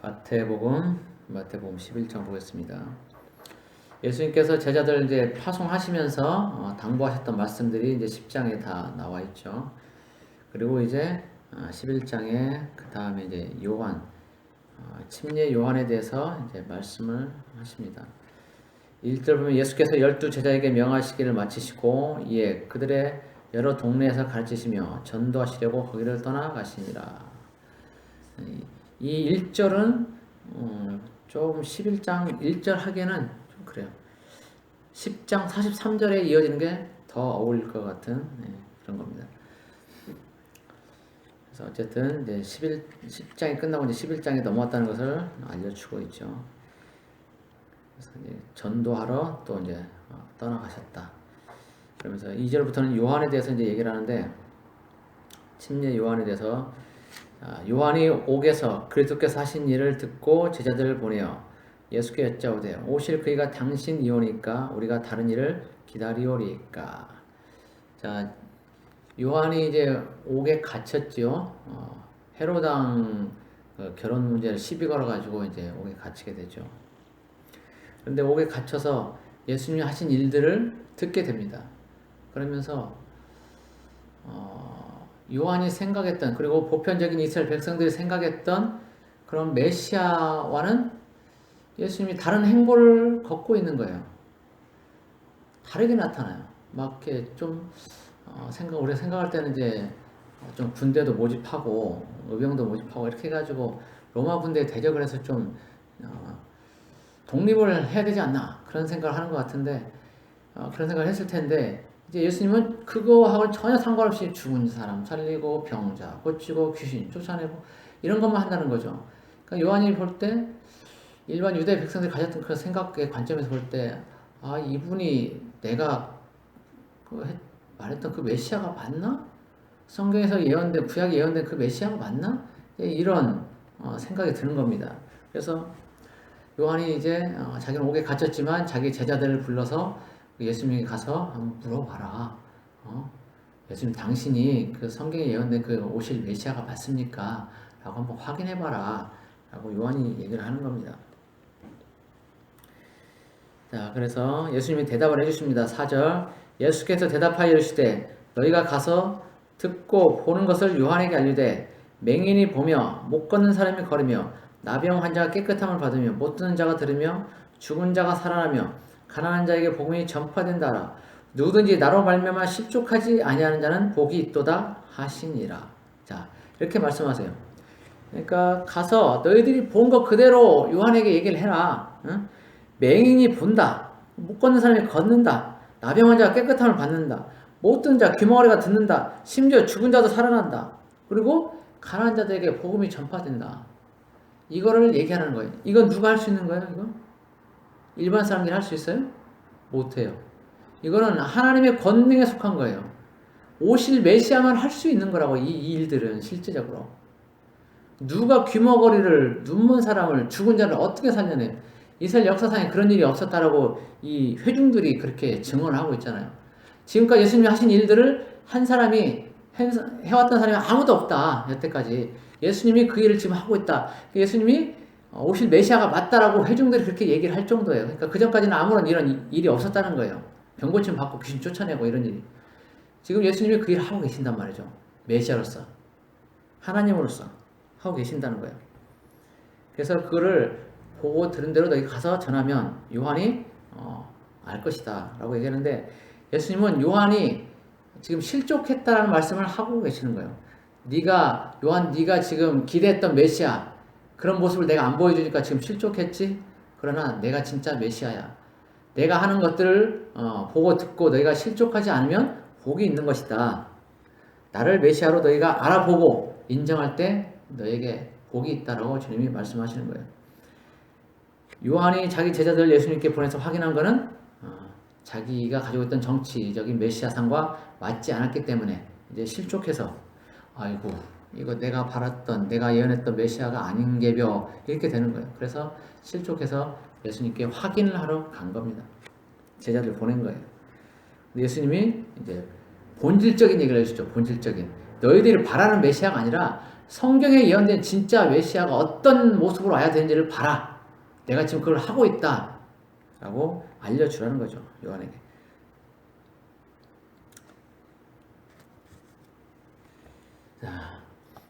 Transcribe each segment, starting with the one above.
마태복음 11장 보겠습니다. 예수님께서 제자들 이제 파송하시면서 당부하셨던 말씀들이 이제 10장에 다 나와 있죠. 그리고 이제 11장에 그 다음에 이제 요한, 침례 요한에 대해서 이제 말씀을 하십니다. 1절 보면 예수께서 12 제자에게 명하시기를 마치시고 이에 그들의 여러 동네에서 가르치시며 전도하시려고 거기를 떠나가시니라. 이 1절은 좀 11장 1절 하기에는 좀 그래요. 10장 43절에 이어지는 게 더 어울릴 것 같은 그런 겁니다. 그래서 어쨌든 이제 10장이 끝나고 이제 11장에 넘어왔다는 것을 알려주고 있죠. 그래서 이제 전도하러 또 이제 떠나가셨다. 그러면서 2절부터는 요한에 대해서 이제 얘기를 하는데, 침례 요한에 대해서 요한이 옥에서 그리스도께서 하신 일을 듣고 제자들을 보내어 예수께 여짜오되 오실 그이가 당신이오니까 우리가 다른 일을 기다리오리까. 자, 요한이 이제 옥에 갇혔죠. 헤로당 결혼 문제를 시비 걸어가지고 이제 옥에 갇히게 되죠. 그런데 옥에 갇혀서 예수님이 하신 일들을 듣게 됩니다. 그러면서 요한이 생각했던, 그리고 보편적인 이스라엘 백성들이 생각했던 그런 메시아와는 예수님이 다른 행보를 걷고 있는 거예요. 다르게 나타나요. 막 이렇게 좀 우리가 생각할 때는 이제 좀 군대도 모집하고 의병도 모집하고 이렇게 해가지고 로마 군대에 대적을 해서 좀 독립을 해야 되지 않나 그런 생각을 하는 것 같은데, 그런 생각을 했을 텐데 이제 예수님은 그거하고는 전혀 상관없이 죽은 사람 살리고 병자 고치고 귀신 쫓아내고 이런 것만 한다는 거죠. 그러니까 요한이 볼 때 일반 유대 백성들이 가졌던 그런 생각의 관점에서 볼 때 이분이 내가 말했던 그 메시아가 맞나? 성경에서 예언된, 구약에 예언된 그 메시아가 맞나? 이런 생각이 드는 겁니다. 그래서 요한이 이제 자기는 옥에 갇혔지만 자기 제자들을 불러서 예수님이 가서 한번 물어봐라. 예수님 당신이 그 성경에 예언된 그 오실 메시아가 맞습니까? 라고 한번 확인해봐라. 라고 요한이 얘기를 하는 겁니다. 자, 그래서 예수님이 대답을 해주십니다. 4절. 예수께서 대답하여 이르시되 너희가 가서 듣고 보는 것을 요한에게 알리되 맹인이 보며 못 걷는 사람이 걸으며 나병 환자가 깨끗함을 받으며 못 듣는 자가 들으며 죽은 자가 살아나며 가난한 자에게 복음이 전파된다라. 누구든지 나로 말미암아 실족하지 아니하는 자는 복이 있도다 하시니라. 자, 이렇게 말씀하세요. 그러니까 가서 너희들이 본 거 그대로 요한에게 얘기를 해라. 응? 맹인이 본다. 못 걷는 사람이 걷는다. 나병 환자가 깨끗함을 받는다. 못 듣는 자, 귀머거리가 듣는다. 심지어 죽은 자도 살아난다. 그리고 가난한 자들에게 복음이 전파된다. 이거를 얘기하는 거예요. 이건 누가 할 수 있는 거예요? 이거? 일반 사람들이 할 수 있어요? 못해요. 이거는 하나님의 권능에 속한 거예요. 오실 메시아만 할 수 있는 거라고, 이 일들은 실제적으로. 누가 귀머거리를, 눈먼 사람을, 죽은 자를 어떻게 살려내요? 이스라엘 역사상에 그런 일이 없었다라고 이 회중들이 그렇게 증언을 하고 있잖아요. 지금까지 예수님이 하신 일들을 한 사람이 해왔던 사람이 아무도 없다. 여태까지. 예수님이 그 일을 지금 하고 있다. 예수님이 오실 메시아가 맞다라고 회중들이 그렇게 얘기를 할 정도예요. 그러니까 그 전까지는 아무런 이런 일이 없었다는 거예요. 병 고침 받고 귀신 쫓아내고 이런 일이. 지금 예수님이 그 일을 하고 계신단 말이죠. 메시아로서. 하나님으로서 하고 계신다는 거예요. 그래서 그거를 보고 들은 대로 너희 가서 전하면 요한이 알 것이다 라고 얘기하는데, 예수님은 요한이 지금 실족했다라는 말씀을 하고 계시는 거예요. 요한 네가 지금 기대했던 메시아 그런 모습을 내가 안 보여주니까 지금 실족했지? 그러나 내가 진짜 메시아야. 내가 하는 것들을 보고 듣고 너희가 실족하지 않으면 복이 있는 것이다. 나를 메시아로 너희가 알아보고 인정할 때 너에게 복이 있다라고 주님이 말씀하시는 거예요. 요한이 자기 제자들 예수님께 보내서 확인한 거는 자기가 가지고 있던 정치적인 메시아상과 맞지 않았기 때문에 이제 실족해서 아이고 이거 내가 바랐던, 내가 예언했던 메시아가 아닌 게벼 이렇게 되는 거예요. 그래서 실족해서 예수님께 확인을 하러 간 겁니다. 제자들 보낸 거예요. 예수님이 이제 본질적인 얘기를 해주죠. 본질적인. 너희들이 바라는 메시아가 아니라 성경에 예언된 진짜 메시아가 어떤 모습으로 와야 되는지를 봐라. 내가 지금 그걸 하고 있다. 라고 알려주라는 거죠. 요한에게. 자,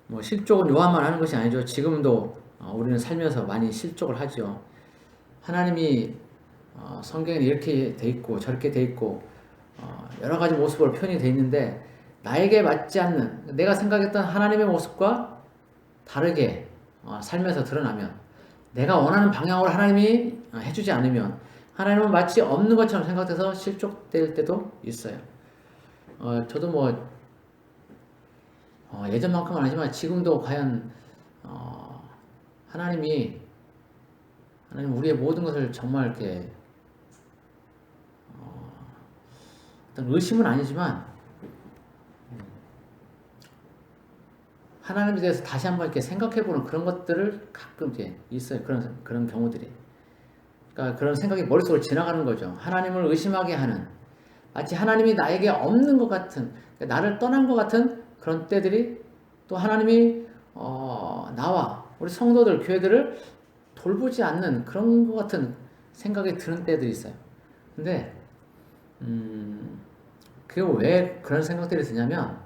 뭐 실족은 요한만 하는 것이 아니죠. 지금도 우리는 살면서 많이 실족을 하죠. 하나님이 성경에 이렇게 돼 있고 저렇게 돼 있고 여러 가지 모습으로 표현이 돼 있는데 나에게 맞지 않는 내가 생각했던 하나님의 모습과 다르게 살면서 드러나면 내가 원하는 방향으로 하나님이 해주지 않으면 하나님은 마치 없는 것처럼 생각돼서 실족될 때도 있어요. 저도 뭐 예전만큼은 아니지만 지금도 과연 하나님 우리의 모든 것을 정말 이렇게 어떤 의심은 아니지만 하나님에 대해서 다시 한번 이렇게 생각해보는 그런 것들을 가끔 이제 있어요. 그런 경우들이. 그러니까 그런 생각이 머릿속으로 지나가는 거죠. 하나님을 의심하게 하는, 마치 하나님이 나에게 없는 것 같은, 나를 떠난 것 같은 그런 때들이 또 하나님이 나와 우리 성도들, 교회들을 돌보지 않는 그런 것 같은 생각이 드는 때들이 있어요. 근데 그게 왜 그런 생각들이 드냐면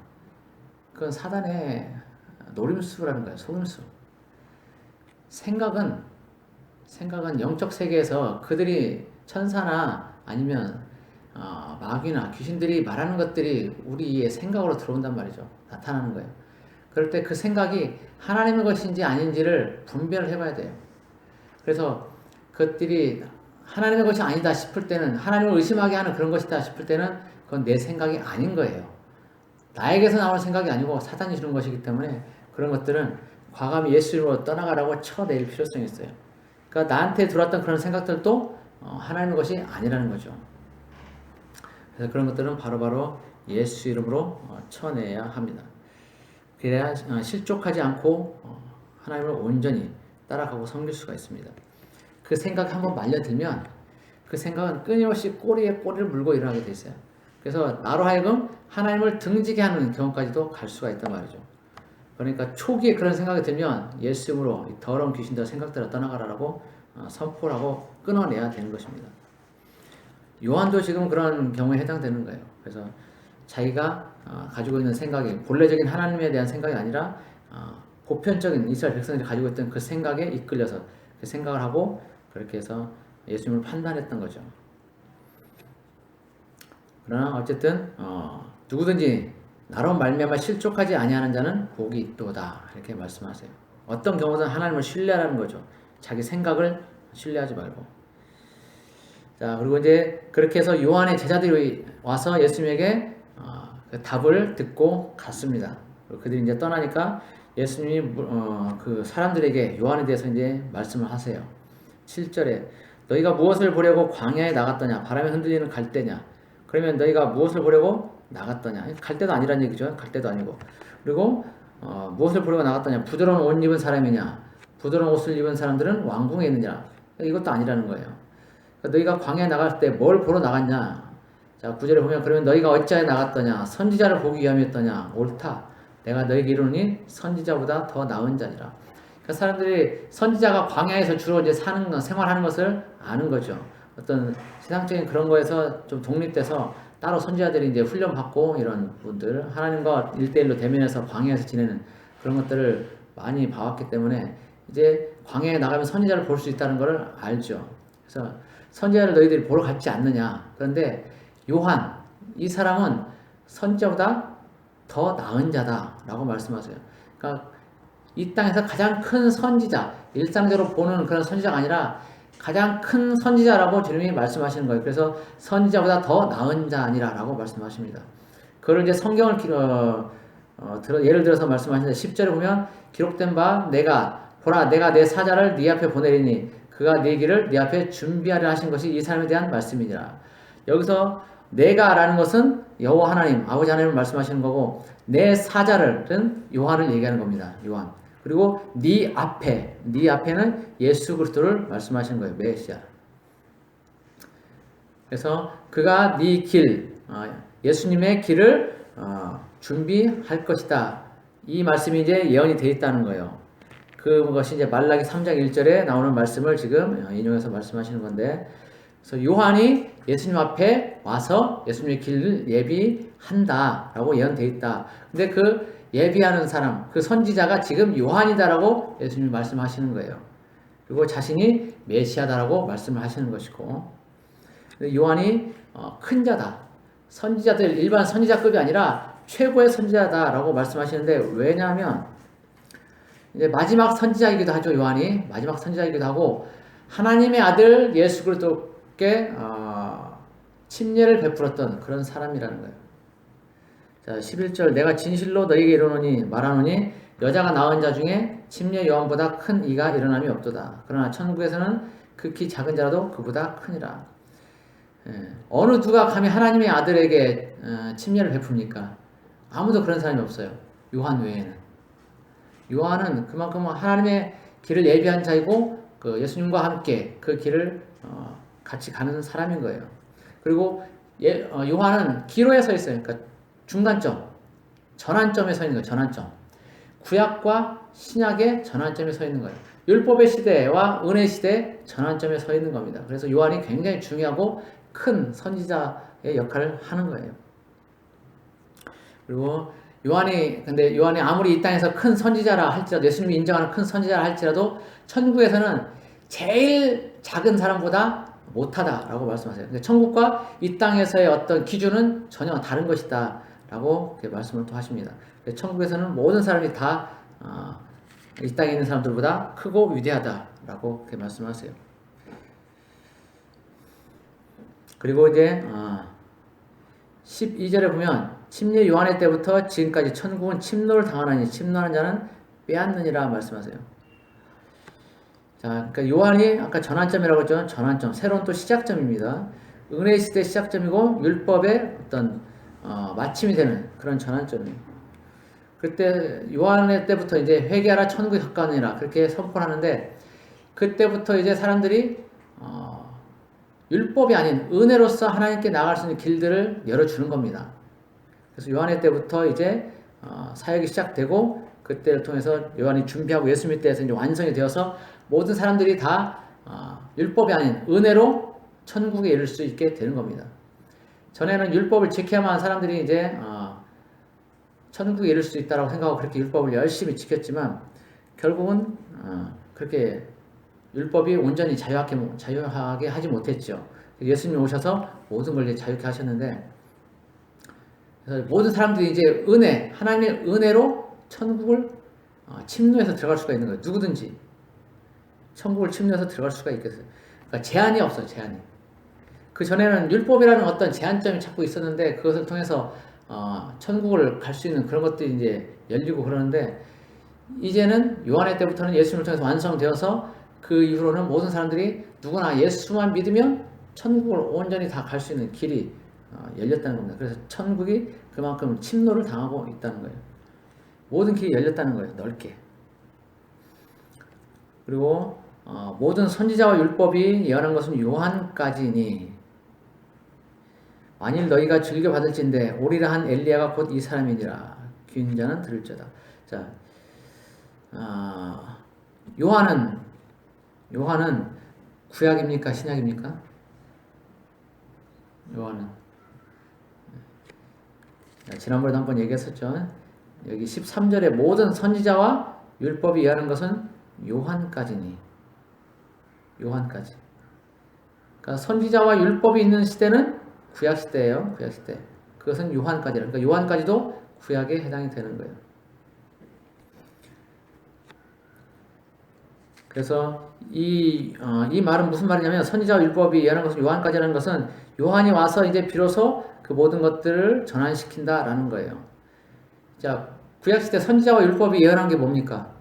그건 사단의 노림수라는 거예요. 속임수. 생각은 영적 세계에서 그들이 천사나 아니면 마귀나 귀신들이 말하는 것들이 우리의 생각으로 들어온단 말이죠. 나타나는 거예요. 그럴 때 그 생각이 하나님의 것인지 아닌지를 분별을 해봐야 돼요. 그래서 그것들이 하나님의 것이 아니다 싶을 때는, 하나님을 의심하게 하는 그런 것이다 싶을 때는 그건 내 생각이 아닌 거예요. 나에게서 나오는 생각이 아니고 사단이 주는 것이기 때문에 그런 것들은 과감히 예수님으로 떠나가라고 쳐낼 필요성이 있어요. 그러니까 나한테 들어왔던 그런 생각들도 하나님의 것이 아니라는 거죠. 그래서 그런 것들은 바로바로 예수 이름으로 쳐내야 합니다. 그래야 실족하지 않고 하나님을 온전히 따라가고 섬길 수가 있습니다. 그 생각이 한번 말려들면 그 생각은 끊임없이 꼬리에 꼬리를 물고 일어나게 돼 있어요. 그래서 나로 하여금 하나님을 등지게 하는 경우까지도 갈 수가 있단 말이죠. 그러니까 초기에 그런 생각이 들면 예수 이름으로 더러운 귀신들 생각들을 떠나가라고 선포를 하고 끊어내야 되는 것입니다. 요한도 지금 그런 경우에 해당되는 거예요. 그래서 자기가 가지고 있는 생각이 본래적인 하나님에 대한 생각이 아니라 보편적인 이스라엘 백성들이 가지고 있던 그 생각에 이끌려서 그 생각을 하고 그렇게 해서 예수님을 판단했던 거죠. 그러나 어쨌든 누구든지 나로 말미암아 실족하지 아니하는 자는 복이 있도다 이렇게 말씀하세요. 어떤 경우든 하나님을 신뢰하라는 거죠. 자기 생각을 신뢰하지 말고. 자, 그리고 이제 그렇게 해서 요한의 제자들이 와서 예수님에게 그 답을 듣고 갔습니다. 그들이 이제 떠나니까 예수님이 그 사람들에게 요한에 대해서 이제 말씀을 하세요. 7절에 너희가 무엇을 보려고 광야에 나갔더냐? 바람에 흔들리는 갈대냐? 그러면 너희가 무엇을 보려고 나갔더냐? 갈대도 아니란 얘기죠. 갈대도 아니고. 그리고 무엇을 보려고 나갔더냐? 부드러운 옷 입은 사람이냐? 부드러운 옷을 입은 사람들은 왕궁에 있느냐? 이것도 아니라는 거예요. 그러니까 너희가 광야에 나갈 때 뭘 보러 나갔냐? 자, 9절에 보면 그러면 너희가 어찌하여 나갔더냐? 선지자를 보기 위함이었더냐? 옳다. 내가 너희에게 이르노니 선지자보다 더 나은 자니라. 그러니까 사람들이 선지자가 광야에서 주로 이제 생활하는 것을 아는 거죠. 어떤 세상적인 그런 거에서 좀 독립돼서 따로 선지자들이 이제 훈련받고 이런 분들, 하나님과 1대1로 대면해서 광야에서 지내는 그런 것들을 많이 봐왔기 때문에 이제 광야에 나가면 선지자를 볼 수 있다는 것을 알죠. 그래서 선지자를 너희들이 보러 갔지 않느냐. 그런데 요한, 이 사람은 선지자보다 더 나은 자다라고 말씀하세요. 그러니까 이 땅에서 가장 큰 선지자, 일상적으로 보는 그런 선지자가 아니라 가장 큰 선지자라고 주님이 말씀하시는 거예요. 그래서 선지자보다 더 나은 자 아니라라고 말씀하십니다. 그걸 이제 성경을 예를 들어서 말씀하시는데 10절에 보면 기록된 바 보라 내가 내 사자를 네 앞에 보내리니 그가 네 길을 네 앞에 준비하려 하신 것이 이 사람에 대한 말씀이니라. 여기서 내가라는 것은 여호와 하나님, 아버지 하나님을 말씀하시는 거고 내 사자를은 요한을 얘기하는 겁니다. 요한. 그리고 네 앞에는 예수 그리스도를 말씀하시는 거예요. 메시아. 그래서 그가 네 길, 예수님의 길을 준비할 것이다. 이 말씀이 이제 예언이 되어 있다는 거예요. 그것이 이제 말라기 3장 1절에 나오는 말씀을 지금 인용해서 말씀하시는 건데, 그래서 요한이 예수님 앞에 와서 예수님의 길을 예비한다라고 예언되어 있다. 근데 그 예비하는 사람, 그 선지자가 지금 요한이다라고 예수님이 말씀하시는 거예요. 그리고 자신이 메시아다라고 말씀을 하시는 것이고, 요한이 큰 자다. 선지자들 일반 선지자급이 아니라 최고의 선지자다라고 말씀하시는데, 왜냐하면 이제 마지막 선지자이기도 하죠. 요한이 마지막 선지자이기도 하고, 하나님의 아들 예수 그리스도께 침례를 베풀었던 그런 사람이라는 거예요. 자, 11절 내가 진실로 너희에게 이르노니 말하노니 여자가 낳은 자 중에 침례 요한보다 큰 이가 일어남이 없도다. 그러나 천국에서는 극히 작은 자라도 그보다 크니라. 어느 누가 감히 하나님의 아들에게 침례를 베풉니까? 아무도 그런 사람이 없어요. 요한 외에는. 요한은 그만큼 하나님의 길을 예비한 자이고 그 예수님과 함께 그 길을 같이 가는 사람인 거예요. 그리고 요한은 기로에 서 있어요. 그러니까 중간점, 전환점에 서 있는 거예요. 전환점. 구약과 신약의 전환점에 서 있는 거예요. 율법의 시대와 은혜 시대 전환점에 서 있는 겁니다. 그래서 요한이 굉장히 중요하고 큰 선지자의 역할을 하는 거예요. 그리고 요한이 아무리 이 땅에서 큰 선지자라 할지라도, 예수님이 인정하는 큰 선지자라 할지라도 천국에서는 제일 작은 사람보다 못하다라고 말씀하세요. 그러니까 천국과 이 땅에서의 어떤 기준은 전혀 다른 것이다 라고 말씀을 또 하십니다. 천국에서는 모든 사람이 다 이 땅에 있는 사람들보다 크고 위대하다라고 말씀하세요. 그리고 이제 12절에 보면 침례 요한의 때부터 지금까지 천국은 침노를 당하나니 침노하는 자는 빼앗느니라 말씀하세요. 자, 그러니까 요한이 아까 전환점이라고 했죠. 전환점, 새로운 또 시작점입니다. 은혜 시대 시작점이고 율법의 어떤 마침이 되는 그런 전환점이에요. 그때 요한의 때부터 이제 회개하라 천국이 가까우니라 그렇게 선포하는데, 그때부터 이제 사람들이 율법이 아닌 은혜로서 하나님께 나아갈 수 있는 길들을 열어주는 겁니다. 그래서 요한의 때부터 이제 사역이 시작되고, 그때를 통해서 요한이 준비하고 예수님 때에서 이제 완성이 되어서 모든 사람들이 다 율법이 아닌 은혜로 천국에 이를 수 있게 되는 겁니다. 전에는 율법을 지켜야만 한 사람들이 이제 천국에 이를 수 있다고 생각하고 그렇게 율법을 열심히 지켰지만, 결국은 그렇게 율법이 온전히 자유하게 하지 못했죠. 예수님이 오셔서 모든 걸 자유케 하셨는데, 그래서 모든 사람들이 이제 하나님의 은혜로 천국을 침노해서 들어갈 수가 있는 거예요. 누구든지 천국을 침노해서 들어갈 수가 있겠어요. 그러니까 제한이 없어요. 제한이. 그 전에는 율법이라는 어떤 제한점이 자꾸 있었는데, 그것을 통해서 천국을 갈 수 있는 그런 것들이 이제 열리고 그러는데, 이제는 요한의 때부터는 예수님을 통해서 완성되어서 그 이후로는 모든 사람들이 누구나 예수만 믿으면 천국을 온전히 다 갈 수 있는 길이 열렸다는 겁니다. 그래서 천국이 그만큼 침노를 당하고 있다는 거예요. 모든 길이 열렸다는 거예요. 넓게. 그리고 모든 선지자와 율법이 예언한 것은 요한까지니 만일 너희가 즐겨 받을진대 오리라 한 엘리야가 곧 이 사람이니라. 귀 있는 자는 들을지어다. 자, 요한은 구약입니까? 신약입니까? 요한은 지난번에도 한번 얘기했었죠. 여기 13절에 모든 선지자와 율법이 예언한 것은 요한까지니. 요한까지. 그러니까 선지자와 율법이 있는 시대는 구약 시대예요. 구약 시대. 그것은 요한까지라. 그러니까 요한까지도 구약에 해당이 되는 거예요. 그래서 이 말은 무슨 말이냐면, 선지자와 율법이 예언한 것은 요한까지라는 것은 요한이 와서 이제 비로소 그 모든 것들을 전환시킨다라는 거예요. 자, 구약시대 선지자와 율법이 예언한 게 뭡니까?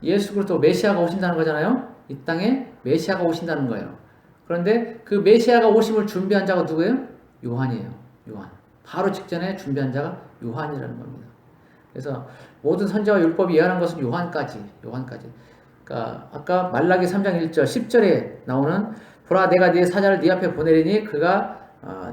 예수 그리스도 메시아가 오신다는 거잖아요. 이 땅에 메시아가 오신다는 거예요. 그런데 그 메시아가 오심을 준비한 자가 누구예요? 요한이에요. 요한. 바로 직전에 준비한 자가 요한이라는 겁니다. 그래서 모든 선지자와 율법이 예언한 것은 요한까지. 그러니까 아까 말라기 3장 1절 10절에 나오는 보라 내가 네 사자를 네 앞에 보내리니 그가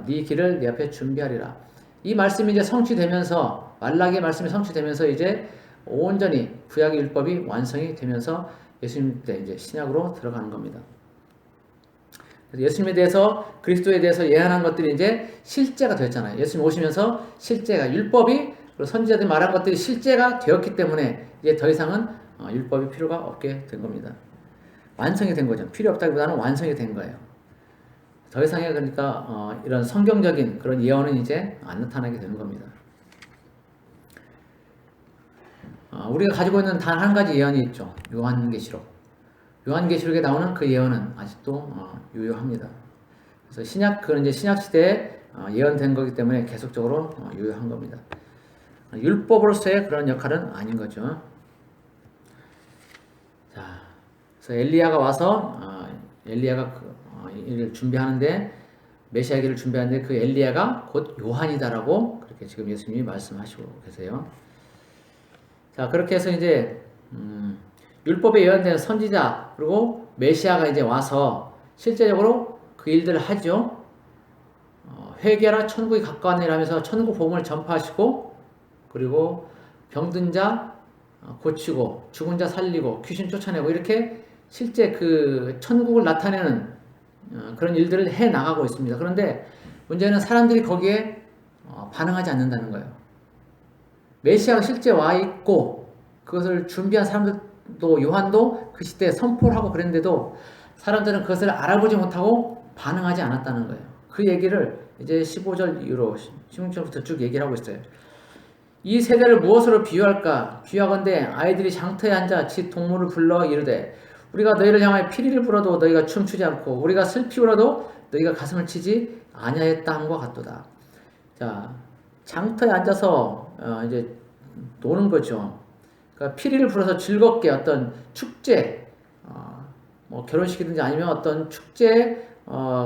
네 길을 네 앞에 준비하리라. 이 말씀이 이제 성취되면서 말라기의 말씀이 성취되면서 이제 온전히 구약의 율법이 완성이 되면서 예수님 때 이제 신약으로 들어가는 겁니다. 그래서 예수님에 대해서 그리스도에 대해서 예언한 것들이 이제 실제가 되었잖아요. 예수님 오시면서 실제가 율법이 그리고 선지자들이 말한 것들이 실제가 되었기 때문에 이제 더 이상은 율법이 필요가 없게 된 겁니다. 완성이 된 거죠. 필요 없다기보다는 완성이 된 거예요. 더 이상의 그러니까 이런 성경적인 그런 예언은 이제 안 나타나게 되는 겁니다. 우리가 가지고 있는 단 한 가지 예언이 있죠. 요한계시록. 요한계시록에 나오는 그 예언은 아직도 유효합니다. 그래서 그건 이제 신약 시대에 예언된 거기 때문에 계속적으로 유효한 겁니다. 율법으로서의 그런 역할은 아닌 거죠. 자, 그래서 엘리야가 와서 엘리야가 이를 준비하는데 메시아기를 준비하는데 그 엘리야가 곧 요한이다라고 그렇게 지금 예수님이 말씀하시고 계세요. 자, 그렇게 해서 이제 율법에 예언된 선지자 그리고 메시아가 이제 와서 실제적으로 그 일들을 하죠. 회개라 천국이 가까웠느니라 하면서 천국 복음을 전파하시고 그리고 병든 자 고치고 죽은 자 살리고 귀신 쫓아내고 이렇게 실제 그 천국을 나타내는 그런 일들을 해 나가고 있습니다. 그런데 문제는 사람들이 거기에 반응하지 않는다는 거예요. 메시아가 실제 와 있고 그것을 준비한 사람들도 요한도 그 시대에 선포를 하고 그랬는데도 사람들은 그것을 알아보지 못하고 반응하지 않았다는 거예요. 그 얘기를 이제 15절 이후로 16절부터 쭉 얘기를 하고 있어요. 이 세대를 무엇으로 비유할까? 비유하건대 아이들이 장터에 앉아 지 동물을 불러 이르되 우리가 너희를 향하여 피리를 불어도 너희가 춤추지 않고 우리가 슬피 울어도 너희가 가슴을 치지 아니하였다 함과 같도다. 자, 장터에 앉아서 이제 노는 거죠. 그러니까 피리를 불어서 즐겁게 어떤 축제, 뭐 결혼식이든지 아니면 어떤 축제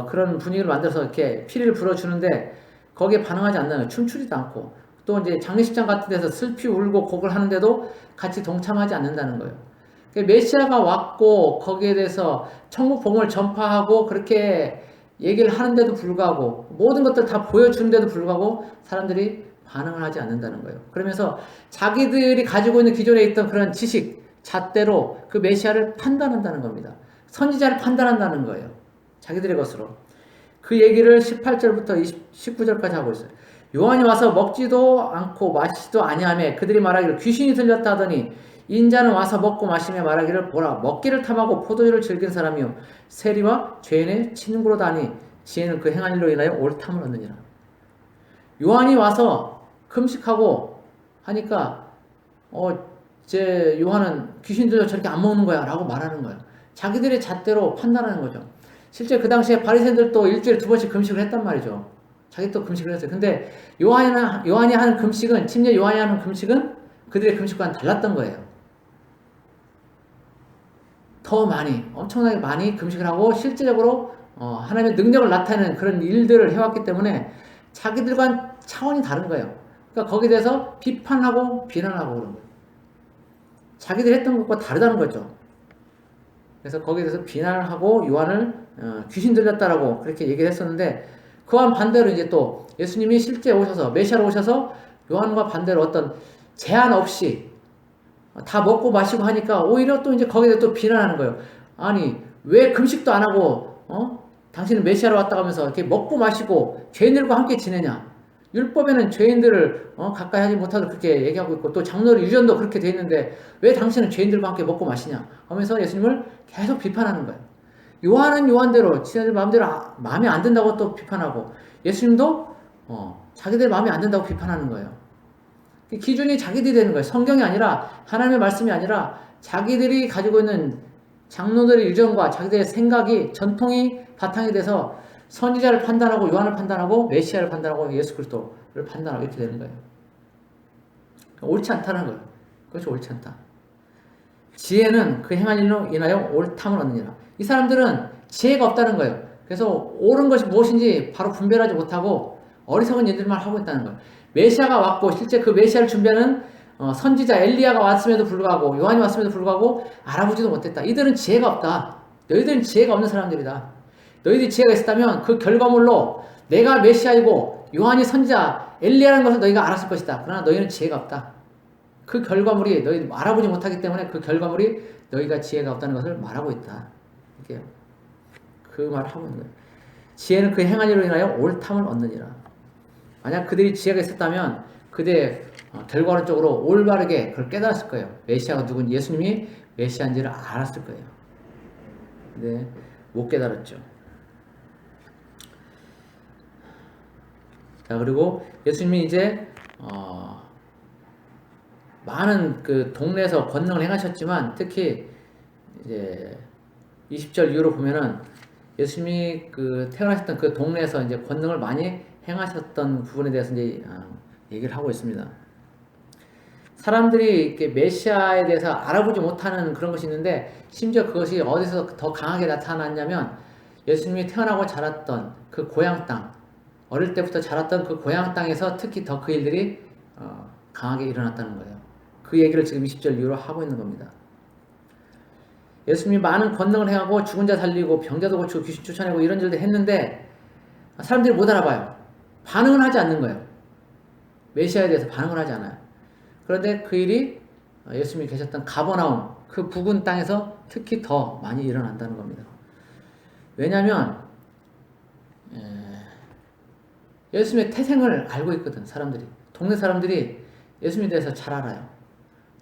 그런 분위기를 만들어서 이렇게 피리를 불어주는데 거기에 반응하지 않는 춤추지도 않고 또 이제 장례식장 같은 데서 슬피 울고 곡을 하는데도 같이 동참하지 않는다는 거예요. 메시아가 왔고 거기에 대해서 천국 복음을 전파하고 그렇게 얘기를 하는데도 불구하고 모든 것들 다 보여주는데도 불구하고 사람들이 반응을 하지 않는다는 거예요. 그러면서 자기들이 가지고 있는 기존에 있던 그런 지식, 잣대로 그 메시아를 판단한다는 겁니다. 선지자를 판단한다는 거예요. 자기들의 것으로. 그 얘기를 18절부터 19절까지 하고 있어요. 요한이 와서 먹지도 않고 마시지도 아니하며 그들이 말하기를 귀신이 들렸다 하더니 인자는 와서 먹고 마시며 말하기를 보라 먹기를 탐하고 포도주를 즐긴 사람이요 세리와 죄인의 친구로다니 지혜는 그 행한 일로 인하여 옳담을 얻느니라. 요한이 와서 금식하고 하니까 제 요한은 귀신 들려 저렇게 안 먹는 거야 라고 말하는 거예요. 자기들의 잣대로 판단하는 거죠. 실제 그 당시에 바리새인들도 일주일에 2번씩 금식을 했단 말이죠. 자기 또 금식을 했어요. 근데 요한이 하는 금식은 심지어 요한이 하는 금식은 그들의 금식과는 달랐던 거예요. 더 많이 엄청나게 많이 금식을 하고 실제적으로 하나님의 능력을 나타내는 그런 일들을 해왔기 때문에 자기들과는 차원이 다른 거예요. 그러니까 거기에 대해서 비판하고 비난하고 그런 거예요. 자기들이 했던 것과 다르다는 거죠. 그래서 거기에 대해서 비난을 하고 요한을 귀신 들렸다라고 그렇게 얘기를 했었는데 그와 반대로 이제 또 예수님이 실제 오셔서 메시아로 오셔서 요한과 반대로 어떤 제한 없이 다 먹고 마시고 하니까 오히려 또 이제 거기에 또 비난하는 거예요. 아니 왜 금식도 안 하고 당신은 메시아로 왔다고 하면서 이렇게 먹고 마시고 죄인들과 함께 지내냐? 율법에는 죄인들을 가까이 하지 못하도록 그렇게 얘기하고 있고 또 장로의 유전도 그렇게 돼 있는데 왜 당신은 죄인들과 함께 먹고 마시냐? 하면서 예수님을 계속 비판하는 거예요. 요한은 요한대로 지네들 마음대로 마음에 안 든다고 또 비판하고 예수님도 자기들 마음에 안 든다고 비판하는 거예요. 기준이 자기들이 되는 거예요. 성경이 아니라 하나님의 말씀이 아니라 자기들이 가지고 있는 장로들의 유전과 자기들의 생각이 전통이 바탕이 돼서 선지자를 판단하고 요한을 판단하고 메시아를 판단하고 예수 그리스도를 판단하고 이렇게 되는 거예요. 옳지 않다는 거예요. 그것이 옳지 않다. 지혜는 그 행한 일로 인하여 옳담을 얻느니라. 이 사람들은 지혜가 없다는 거예요. 그래서 옳은 것이 무엇인지 바로 분별하지 못하고 어리석은 일들만 하고 있다는 거예요. 메시아가 왔고 실제 그 메시아를 준비하는 선지자 엘리야가 왔음에도 불구하고 요한이 왔음에도 불구하고 알아보지도 못했다. 이들은 지혜가 없다. 너희들은 지혜가 없는 사람들이다. 너희들이 지혜가 있었다면 그 결과물로 내가 메시아이고 요한이 선지자 엘리야라는 것을 너희가 알았을 것이다. 그러나 너희는 지혜가 없다. 그 결과물이 너희 알아보지 못하기 때문에 그 결과물이 너희가 지혜가 없다는 것을 말하고 있다. 이렇게 그 말을 하고 있는 거예요. 지혜는 그 행한 일로 인하여 옳담을 얻느니라. 만약 그들이 지혜가 있었다면 그들의 결과론적으로 올바르게 그걸 깨달았을 거예요. 메시아가 누군지, 예수님이 메시아인지를 알았을 거예요. 근데 못 깨달았죠. 자, 그리고 예수님이 이제 많은 그 동네에서 권능을 행하셨지만 특히 이제 20절 이후로 보면은 예수님이 그 태어나셨던 그 동네에서 이제 권능을 많이 행하셨던 부분에 대해서 이제 얘기를 하고 있습니다. 사람들이 이렇게 메시아에 대해서 알아보지 못하는 그런 것이 있는데 심지어 그것이 어디서 더 강하게 나타났냐면 예수님이 태어나고 자랐던 그 고향 땅, 어릴 때부터 자랐던 그 고향 땅에서 특히 더 그 일들이 강하게 일어났다는 거예요. 그 얘기를 지금 20절 이후로 하고 있는 겁니다. 예수님이 많은 권능을 행하고 죽은 자 살리고 병자도 고치고 귀신 쫓아내고 이런 일도 했는데 사람들이 못 알아봐요. 반응을 하지 않는 거예요. 메시아에 대해서 반응을 하지 않아요. 그런데 그 일이 예수님이 계셨던 가버나움 그 부근 땅에서 특히 더 많이 일어난다는 겁니다. 왜냐하면 예수님의 태생을 알고 있거든. 사람들이, 동네 사람들이 예수님에 대해서 잘 알아요.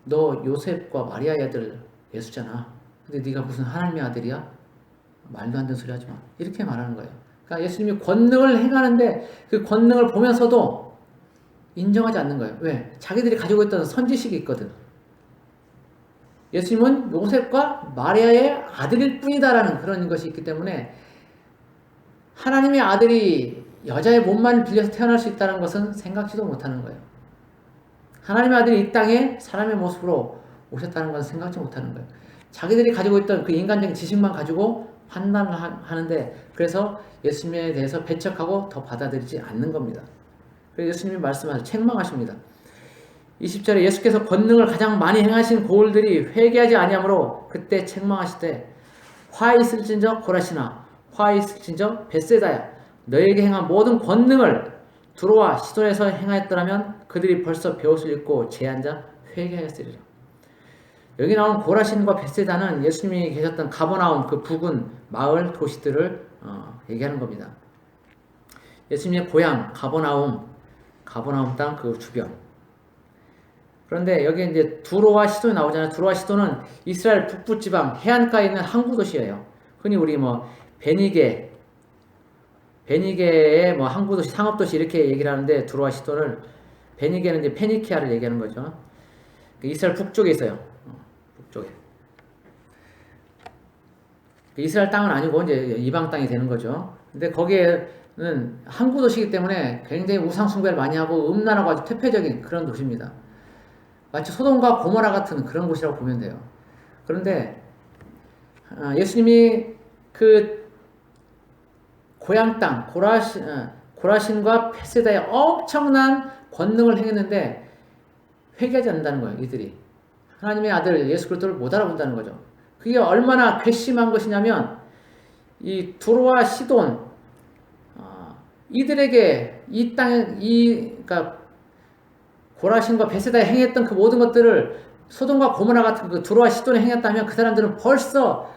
너 요셉과 마리아의 아들 예수잖아. 근데 네가 무슨 하나님의 아들이야? 말도 안 되는 소리 하지 마. 이렇게 말하는 거예요. 그러니까 예수님이 권능을 행하는데 그 권능을 보면서도 인정하지 않는 거예요. 왜? 자기들이 가지고 있던 선지식이 있거든. 예수님은 요셉과 마리아의 아들일 뿐이다라는 그런 것이 있기 때문에 하나님의 아들이 여자의 몸만 빌려서 태어날 수 있다는 것은 생각지도 못하는 거예요. 하나님의 아들이 이 땅에 사람의 모습으로 오셨다는 것은 생각지 못하는 거예요. 자기들이 가지고 있던 그 인간적인 지식만 가지고 판단을 하는데 그래서 예수님에 대해서 배척하고 더 받아들이지 않는 겁니다. 그래서 예수님이 말씀하셔서 책망하십니다. 20절에 예수께서 권능을 가장 많이 행하신 고을들이 회개하지 아니하므로 그때 책망하시되 화 있을진저 고라시나 화 있을진저 벳세다야 너에게 행한 모든 권능을 두로와 시돈에서 행하였더라면 그들이 벌써 베옷을 입고 제한자 회개하였으리라. 여기 나온 고라신과 벳세다는 예수님이 계셨던 가버나움 그 부근 마을 도시들을 얘기하는 겁니다. 예수님의 고향 가버나움 땅 그 주변. 그런데 여기 이제 두로와 시돈이 나오잖아요. 두로와 시돈은 이스라엘 북부 지방 해안가에 있는 항구 도시예요. 흔히 우리 뭐 베니게의 뭐 항구 도시, 상업 도시 이렇게 얘기를 하는데 두로와 시돈을 베니게는 이제 페니키아를 얘기하는 거죠. 이스라엘 북쪽에 있어요. 북쪽에. 이스라엘 땅은 아니고 이제 이방 땅이 되는 거죠. 근데 거기에는 항구 도시이기 때문에 굉장히 우상 숭배를 많이 하고 음란하고 아주 퇴폐적인 그런 도시입니다. 마치 소돔과 고모라 같은 그런 곳이라고 보면 돼요. 그런데 예수님이 그 고향 땅 고라신과 벳세다에 엄청난 권능을 행했는데 회개하지 않는다는 거예요. 이들이 하나님의 아들 예수 그리스도를 못 알아본다는 거죠. 그게 얼마나 괘씸한 것이냐면 이 두로와 시돈 이들에게 이 땅에 그러니까 고라신과 벳세다에 행했던 그 모든 것들을 소돔과 고모라 같은 그 두로와 시돈에 행했다면 그 사람들은 벌써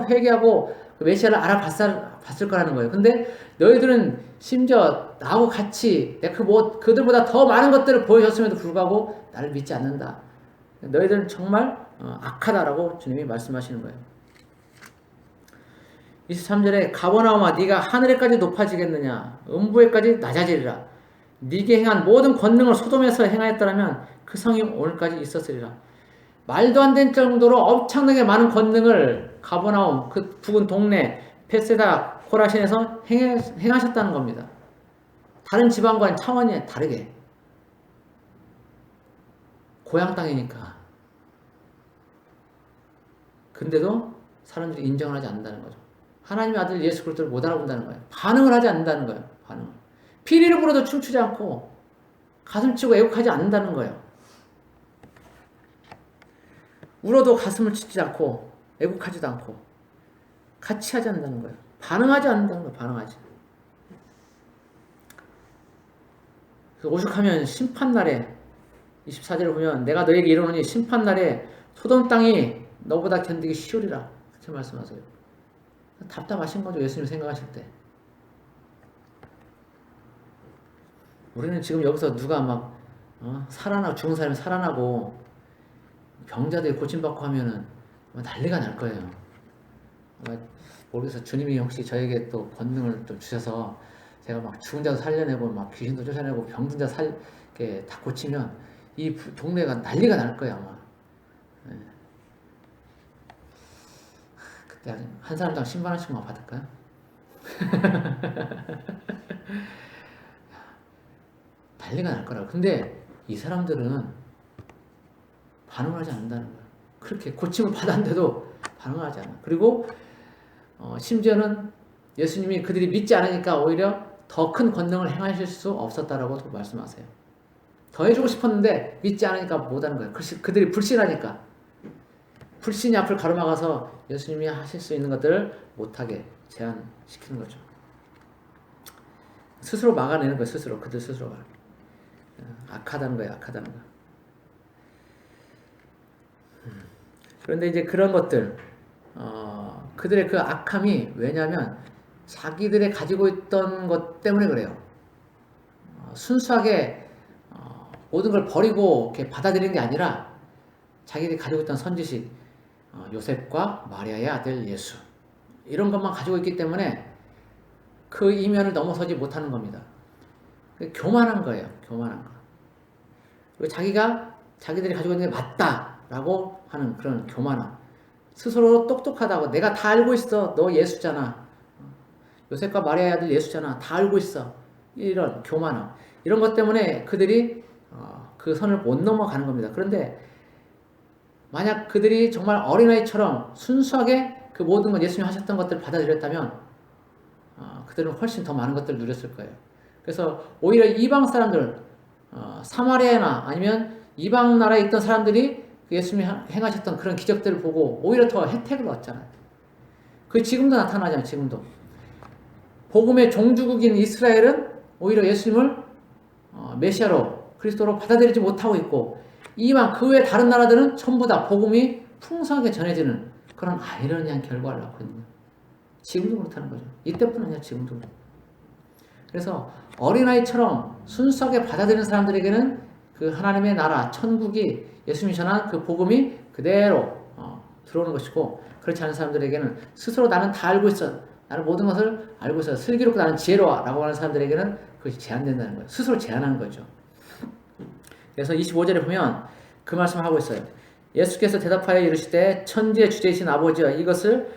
회개하고 그 메시아를 알아봤을 거라는 거예요. 근데 너희들은 심지어 나하고 같이 그들보다 더 많은 것들을 보여줬음에도 불구하고 나를 믿지 않는다. 너희들은 정말 악하다라고 주님이 말씀하시는 거예요. 23절에 가버나움아 네가 하늘에까지 높아지겠느냐 음부에까지 낮아지리라. 네게 행한 모든 권능을 소돔에서 행하였더라면 그 성이 오늘까지 있었으리라. 말도 안 될 정도로 엄청나게 많은 권능을 가버나움 그 부근 동네 벳세다 코라신에서 행하셨다는 겁니다. 다른 지방과는 차원이 다르게 고향 땅이니까. 근데도 사람들이 인정을 하지 않는다는 거죠. 하나님의 아들 예수 그리스도를 못 알아본다는 거예요. 반응을 하지 않는다는 거예요. 반응을. 피리를 불어도 춤추지 않고 가슴 치고 애국하지 않는다는 거예요. 울어도 가슴을 치지 않고 애국하지도 않고 같이 하지 않는다는 거예요. 반응하지 않는다는 거예요. 반응하지. 오죽하면 심판날에 24절을 보면 내가 너에게 이르노니 심판날에 소돔 땅이 너보다 견디기 쉬우리라. 그렇게 말씀하세요. 답답하신 거죠. 예수님 생각하실 때. 우리는 지금 여기서 누가 막 살아나고 죽은 사람이 살아나고 병자들이 고침받고 하면은 난리가 날 거예요. 모르겠어. 주님이 혹시 저에게 또 권능을 좀 주셔서 제가 막 죽은 자도 살려내고 막 귀신도 쫓아내고 병든 자 이렇게 다 고치면 이 동네가 난리가 날 거예요 아마. 네. 그때 한 사람당 10만 원씩만 받을까요? 난리가 날 거라고. 근데 이 사람들은 반응을 하지 않는다는 거예요. 그렇게 고침을 받았는데도 반응을 하지 않아. 그리고 심지어는 예수님이 그들이 믿지 않으니까 오히려 더 큰 권능을 행하실 수 없었다라고 말씀하세요. 더 해주고 싶었는데 믿지 않으니까 못하는 거예요. 그들이 불신하니까. 불신이 앞을 가로막아서 예수님이 하실 수 있는 것들을 못하게 제한시키는 거죠. 스스로 막아내는 거예요. 스스로. 그들 스스로가. 악하다는 거예요. 악하다는 거. 그런데 이제 그런 것들 그들의 그 악함이 왜냐하면 자기들의 가지고 있던 것 때문에 그래요. 순수하게 모든 걸 버리고 이렇게 받아들이는 게 아니라 자기들이 가지고 있던 선지식 요셉과 마리아의 아들 예수 이런 것만 가지고 있기 때문에 그 이면을 넘어서지 못하는 겁니다. 교만한 거예요. 교만한 거. 그리고 자기들이 가지고 있는 게 맞다라고 하는 그런 교만함. 스스로 똑똑하다고 내가 다 알고 있어. 너 예수잖아. 요셉과 마리아의 아들 예수잖아. 다 알고 있어. 이런 교만함. 이런 것 때문에 그들이 그 선을 못 넘어가는 겁니다. 그런데 만약 그들이 정말 어린아이처럼 순수하게 그 모든 것 예수님이 하셨던 것들을 받아들였다면 그들은 훨씬 더 많은 것들을 누렸을 거예요. 그래서 오히려 이방 사람들 사마리아나 아니면 이방 나라에 있던 사람들이 예수님이 행하셨던 그런 기적들을 보고 오히려 더 혜택을 얻잖아요. 그게 지금도 나타나잖아요. 지금도. 복음의 종주국인 이스라엘은 오히려 예수님을 메시아로 그리스도로 받아들이지 못하고 있고 이방 그 외 다른 나라들은 전부 다 복음이 풍성하게 전해지는 그런 아이러니한 결과를 낳거든요. 지금도 그렇다는 거죠. 이때뿐 아니라 지금도. 그래서 어린아이처럼 순수하게 받아들이는 사람들에게는 그 하나님의 나라, 천국이 예수님이 전한 그 복음이 그대로 들어오는 것이고 그렇지 않은 사람들에게는 스스로 나는 다 알고 있어. 나는 모든 것을 알고 있어. 슬기롭고 나는 지혜로워. 라고 하는 사람들에게는 그것이 제한된다는 거예요. 스스로 제한하는 거죠. 그래서 25절에 보면 그 말씀을 하고 있어요. 예수께서 대답하여 이르시되 천지의 주제이신 아버지여 이것을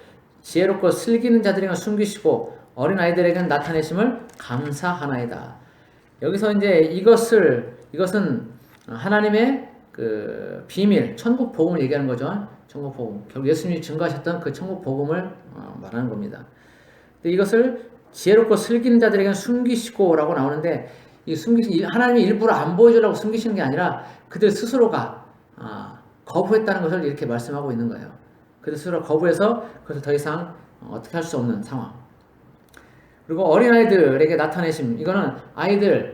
지혜롭고 슬기는 자들에게는 숨기시고 어린아이들에게는 나타내심을 감사하나이다. 여기서 이제 이것은 하나님의 그 비밀, 천국 복음을 얘기하는 거죠. 천국 복음. 결국 예수님이 증거하셨던 그 천국 복음을 말하는 겁니다. 근데 이것을 지혜롭고 슬기는 자들에게는 숨기시고 라고 나오는데 하나님이 일부러 안 보여주려고 숨기시는 게 아니라 그들 스스로가 거부했다는 것을 이렇게 말씀하고 있는 거예요. 그들 스스로 거부해서 그것을 더 이상 어떻게 할 수 없는 상황. 그리고 어린아이들에게 나타내심. 이거는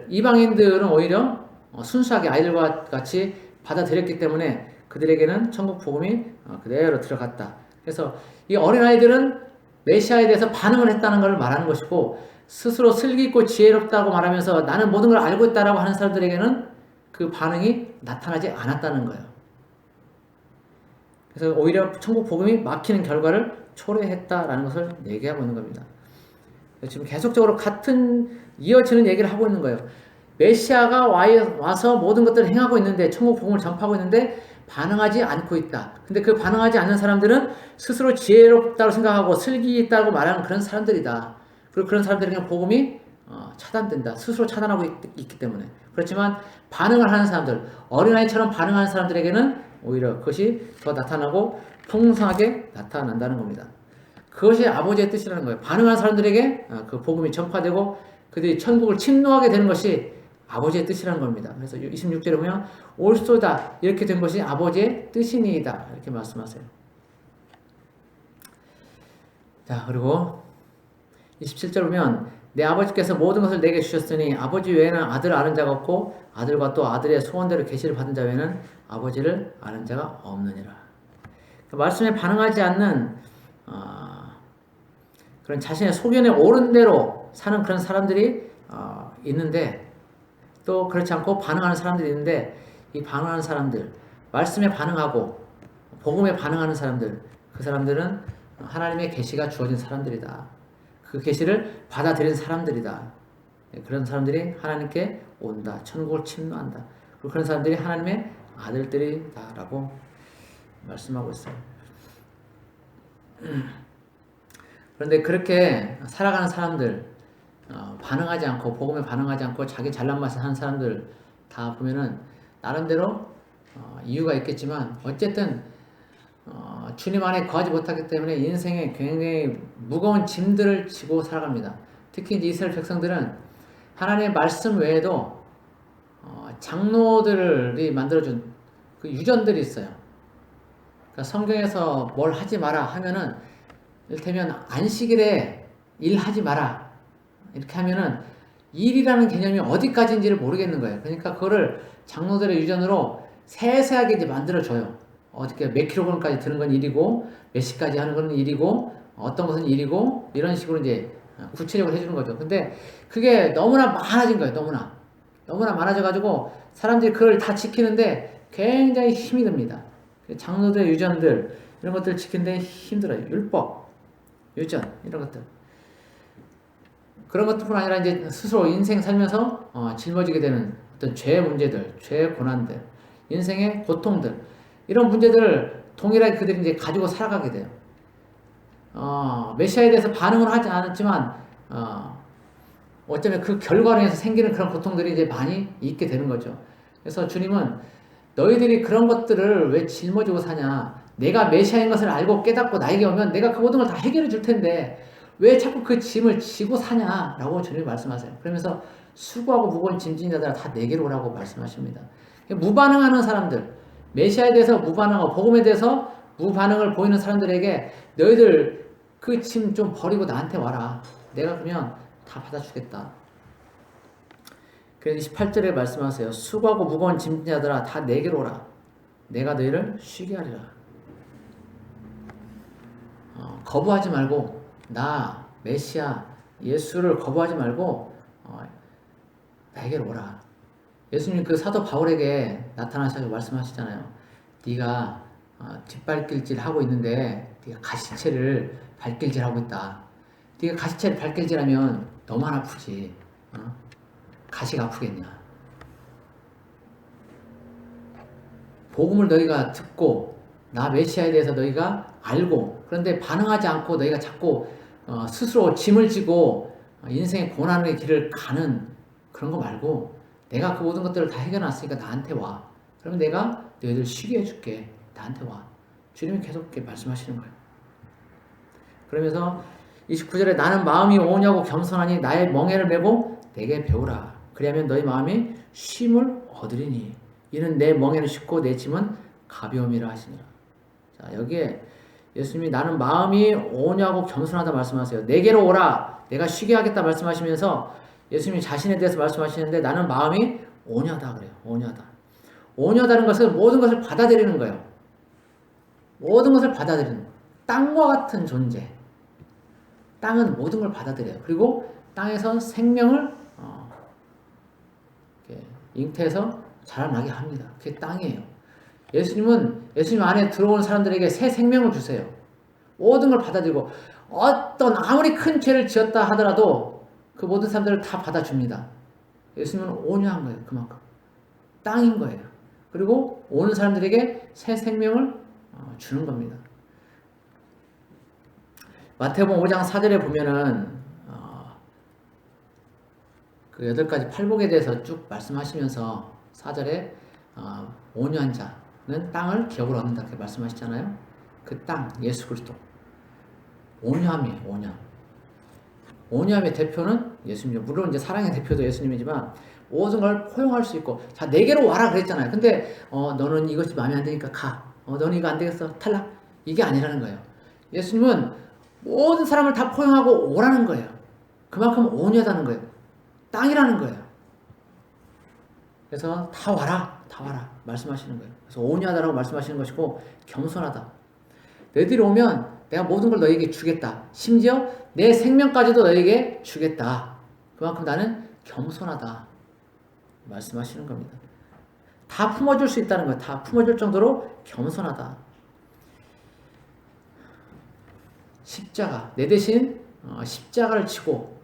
이방인들은 오히려 순수하게 아이들과 같이 받아들였기 때문에 그들에게는 천국 복음이 그대로 들어갔다. 그래서 이 어린아이들은 메시아에 대해서 반응을 했다는 것을 말하는 것이고 스스로 슬기있고 지혜롭다고 말하면서 나는 모든 걸 알고 있다라고 하는 사람들에게는 그 반응이 나타나지 않았다는 거예요. 그래서 오히려 천국 복음이 막히는 결과를 초래했다라는 것을 얘기하고 있는 겁니다. 지금 계속적으로 같은 이어지는 얘기를 하고 있는 거예요. 메시아가 와서 모든 것들을 행하고 있는데 천국 복음을 전파하고 있는데 반응하지 않고 있다. 근데 그 반응하지 않는 사람들은 스스로 지혜롭다고 생각하고 슬기 있다고 말하는 그런 사람들이다. 그리고 그런 사람들에게는 복음이 차단된다. 스스로 차단하고 있기 때문에. 그렇지만 반응을 하는 사람들, 어린아이처럼 반응하는 사람들에게는 오히려 그것이 더 나타나고 풍성하게 나타난다는 겁니다. 그것이 아버지의 뜻이라는 거예요. 반응하는 사람들에게 그 복음이 전파되고 그들이 천국을 침노하게 되는 것이 아버지의 뜻이라는 겁니다. 그래서 26절에 보면 옳소다 이렇게 된 것이 아버지의 뜻이니이다 이렇게 말씀하세요. 자 그리고 27절 보면 내 아버지께서 모든 것을 내게 주셨으니 아버지 외에는 아들을 아는 자가 없고 아들과 또 아들의 소원대로 계시를 받은 자 외에는 아버지를 아는 자가 없느니라. 말씀에 반응하지 않는 그런 자신의 소견에 옳은 대로 사는 그런 사람들이 있는데, 또 그렇지 않고 반응하는 사람들이 있는데, 이 반응하는 사람들, 말씀에 반응하고 복음에 반응하는 사람들, 그 사람들은 하나님의 계시가 주어진 사람들이다. 그 계시를 받아들인 사람들이다. 그런 사람들이 하나님께 온다. 천국을 침노한다. 그리고 그런 사람들이 하나님의 아들들이다라고 말씀하고 있어요. 그런데 그렇게 살아가는 사람들, 반응하지 않고 복음에 반응하지 않고 자기 잘난 맛에 사는 사람들 다 보면은 나름대로 이유가 있겠지만 어쨌든 주님 안에 거하지 못하기 때문에 인생에 굉장히 무거운 짐들을 지고 살아갑니다. 특히 이제 이스라엘 백성들은 하나님의 말씀 외에도 장로들이 만들어준 그 유전들이 있어요. 그러니까 성경에서 뭘 하지 마라 하면은, 이를테면 안식일에 일하지 마라 이렇게 하면은 일이라는 개념이 어디까지인지를 모르겠는 거예요. 그러니까 그거를 장로들의 유전으로 세세하게 이제 만들어줘요. 어떻게 몇 킬로그램까지 드는 건 일이고, 몇 시까지 하는 건 일이고, 어떤 것은 일이고, 이런 식으로 이제 구체적으로 해주는 거죠. 근데 그게 너무나 많아진 거예요. 너무나 많아져가지고 사람들이 그걸 다 지키는데 굉장히 힘이 듭니다. 장로들의 유전들, 이런 것들 지키는데 힘들어요. 율법, 유전, 이런 것들. 그런 것뿐 아니라 이제 스스로 인생 살면서 짊어지게 되는 어떤 죄의 문제들, 죄의 고난들, 인생의 고통들, 이런 문제들을 동일하게 그들이 이제 가지고 살아가게 돼요. 메시아에 대해서 반응을 하지 않았지만, 어쩌면 그 결과로 해서 생기는 그런 고통들이 이제 많이 있게 되는 거죠. 그래서 주님은 너희들이 그런 것들을 왜 짊어지고 사냐? 내가 메시아인 것을 알고 깨닫고 나에게 오면 내가 그 모든 걸 다 해결해 줄 텐데 왜 자꾸 그 짐을 지고 사냐라고 주님이 말씀하세요. 그러면서 수고하고 무거운 짐진 자들아 다 내게로 오라고 말씀하십니다. 무반응하는 사람들, 메시아에 대해서 무반응하고 복음에 대해서 무반응을 보이는 사람들에게 너희들 그 짐 좀 버리고 나한테 와라. 내가 그러면 다 받아주겠다. 그래서 28절에 말씀하세요. 수고하고 무거운 짐진 자들아 다 내게로 오라. 내가 너희를 쉬게 하리라. 거부하지 말고, 나 메시아 예수를 거부하지 말고 나에게로 오라. 예수님 그 사도 바울에게 나타나셔서 말씀하시잖아요. 네가 뒷발길질 하고 있는데 네가 가시체를 발길질 하고 있다. 네가 가시체를 발길질하면 너만 아프지. 가시가 아프겠냐. 복음을 너희가 듣고 나 메시아에 대해서 너희가 알고, 그런데 반응하지 않고 너희가 자꾸 스스로 짐을 지고 인생의 고난의 길을 가는 그런 거 말고, 내가 그 모든 것들을 다 해결해놨으니까 나한테 와. 그러면 내가 너희들 쉬게 해줄게. 나한테 와. 주님이 계속 이렇게 말씀하시는 거예요. 그러면서 29절에 나는 마음이 오냐고 겸손하니 나의 멍에를 메고 내게 배우라. 그리하면 너희 마음이 쉼을 얻으리니 이는 내 멍에는 쉽고 내 짐은 가벼움이라 하시니라. 자, 여기에 예수님이 나는 마음이 오냐고 겸손하다 말씀하세요. 내게로 오라. 내가 쉬게 하겠다 말씀하시면서 예수님이 자신에 대해서 말씀하시는데 나는 마음이 오냐다 그래요. 오냐다. 오냐다는 것은 모든 것을 받아들이는 거예요. 모든 것을 받아들이는 거예요. 땅과 같은 존재. 땅은 모든 걸 받아들여요. 그리고 땅에서 생명을 잉태해서 자라나게 합니다. 그게 땅이에요. 예수님 안에 들어온 사람들에게 새 생명을 주세요. 모든 걸 받아들이고 어떤 아무리 큰 죄를 지었다 하더라도 그 모든 사람들을 다 받아줍니다. 예수님은 온유한 거예요. 그만큼. 땅인 거예요. 그리고 오는 사람들에게 새 생명을 주는 겁니다. 마태복음 5장 4절에 보면은 그 8가지 팔복에 대해서 쭉 말씀하시면서 4절에 온유한 자는 땅을 기업으로 얻는다 이렇게 말씀하시잖아요. 그 땅, 예수 그리스도. 온유함이에요. 온유함의 대표는 예수님이죠. 물론 이제 사랑의 대표도 예수님이지만 모든 걸 포용할 수 있고, 자 내게로 와라 그랬잖아요. 근데 너는 이것이 마음에 안 드니까 가. 너는 이거 안 되겠어. 탈락. 이게 아니라는 거예요. 예수님은 모든 사람을 다 포용하고 오라는 거예요. 그만큼 온유하다는 거예요. 땅이라는 거예요. 그래서 다 와라, 다 와라 말씀하시는 거예요. 그래서 온유하다라고 말씀하시는 것이고 겸손하다. 너희들이 오면 내가 모든 걸 너희에게 주겠다. 심지어 내 생명까지도 너희에게 주겠다. 그만큼 나는 겸손하다 말씀하시는 겁니다. 다 품어줄 수 있다는 거예요. 다 품어줄 정도로 겸손하다. 십자가, 내 대신 십자가를 지고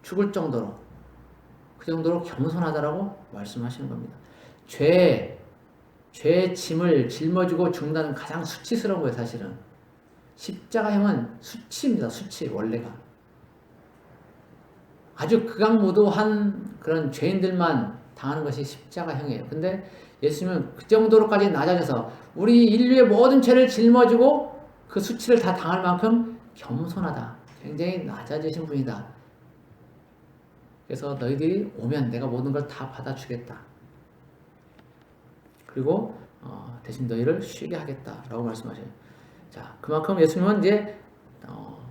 죽을 정도로, 그 정도로 겸손하다라고 말씀하시는 겁니다. 죄의 짐을 짊어지고 죽는다는 가장 수치스러운 거예요, 사실은. 십자가형은 수치입니다, 수치, 원래가. 아주 극악무도한 그런 죄인들만 당하는 것이 십자가형이에요. 근데 예수님은 그 정도로까지 낮아져서 우리 인류의 모든 죄를 짊어지고 그 수치를 다 당할 만큼 겸손하다. 굉장히 낮아지신 분이다. 그래서 너희들이 오면 내가 모든 걸 다 받아주겠다. 그리고 대신 너희를 쉬게 하겠다라고 말씀하셔요. 자, 그만큼 예수님은 이제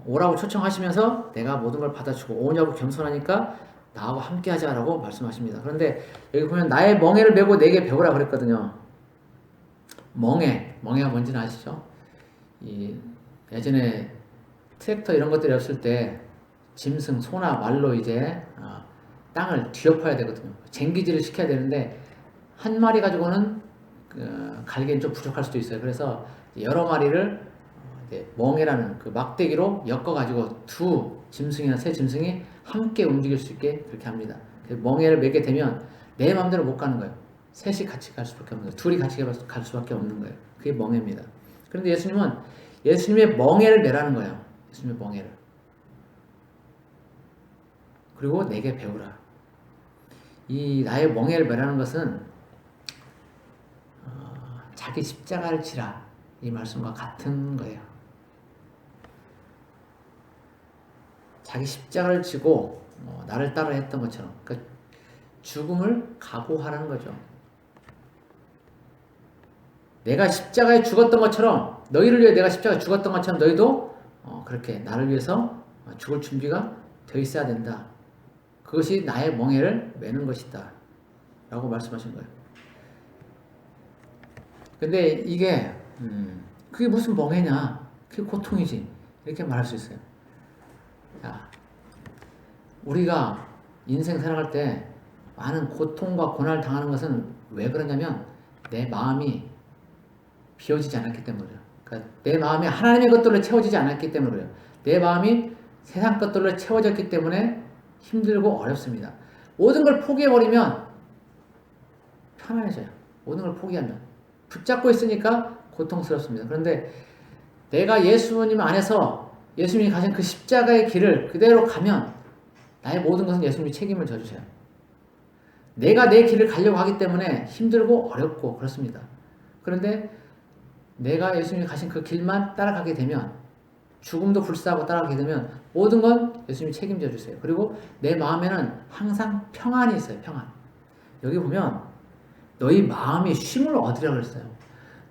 오라고 초청하시면서 내가 모든 걸 받아주고 오냐고 겸손하니까 나하고 함께 하자라고 말씀하십니다. 그런데 여기 보면 나의 멍에를 메고 내게 배우라 그랬거든요. 멍에가 뭔지는 아시죠? 예전에 트랙터 이런 것들이 없을 때 짐승, 소나 말로 이제 땅을 뒤엎어야 되거든요. 쟁기질을 시켜야 되는데 한 마리 가지고는 갈기엔 좀 부족할 수도 있어요. 그래서 여러 마리를 멍에라는 그 막대기로 엮어가지고 두 짐승이나 세 짐승이 함께 움직일 수 있게 그렇게 합니다. 멍에를 매게 되면 내 마음대로 못 가는 거예요. 셋이 같이 갈 수밖에 없는 거예요. 둘이 같이 갈 수밖에 없는 거예요. 그게 멍에입니다. 그런데 예수님은 예수님의 멍에를 매라는 거예요. 예수님의 멍에를. 그리고 내게 배우라. 이 나의 멍에를 매라는 것은 자기 십자가를 지라 이 말씀과 같은 거예요. 자기 십자가를 지고 나를 따라 했던 것처럼 그러니까 죽음을 각오하라는 거죠. 내가 십자가에 죽었던 것처럼 너희를 위해 내가 십자가에 죽었던 것처럼 너희도 그렇게 나를 위해서 죽을 준비가 되어 있어야 된다. 그것이 나의 멍에를 매는 것이다. 라고 말씀하신 거예요. 근데 이게 그게 무슨 멍에냐? 그게 고통이지. 이렇게 말할 수 있어요. 자, 우리가 인생 살아갈 때 많은 고통과 고난을 당하는 것은 왜 그러냐면 내 마음이 비워지지 않았기 때문이에요. 그러니까 내 마음이 하나님의 것들로 채워지지 않았기 때문이에요. 내 마음이 세상 것들로 채워졌기 때문에 힘들고 어렵습니다. 모든 걸 포기해버리면 편안해져요. 모든 걸 포기하면. 붙잡고 있으니까 고통스럽습니다. 그런데 내가 예수님 안에서 예수님이 가신 그 십자가의 길을 그대로 가면 나의 모든 것은 예수님이 책임을 져주세요. 내가 내 길을 가려고 하기 때문에 힘들고 어렵고 그렇습니다. 그런데 내가 예수님이 가신 그 길만 따라가게 되면 죽음도 불사하고 따라가게 되면 모든 건 예수님이 책임져 주세요. 그리고 내 마음에는 항상 평안이 있어요. 평안. 여기 보면 너희 마음이 쉼을 얻으라 그랬어요.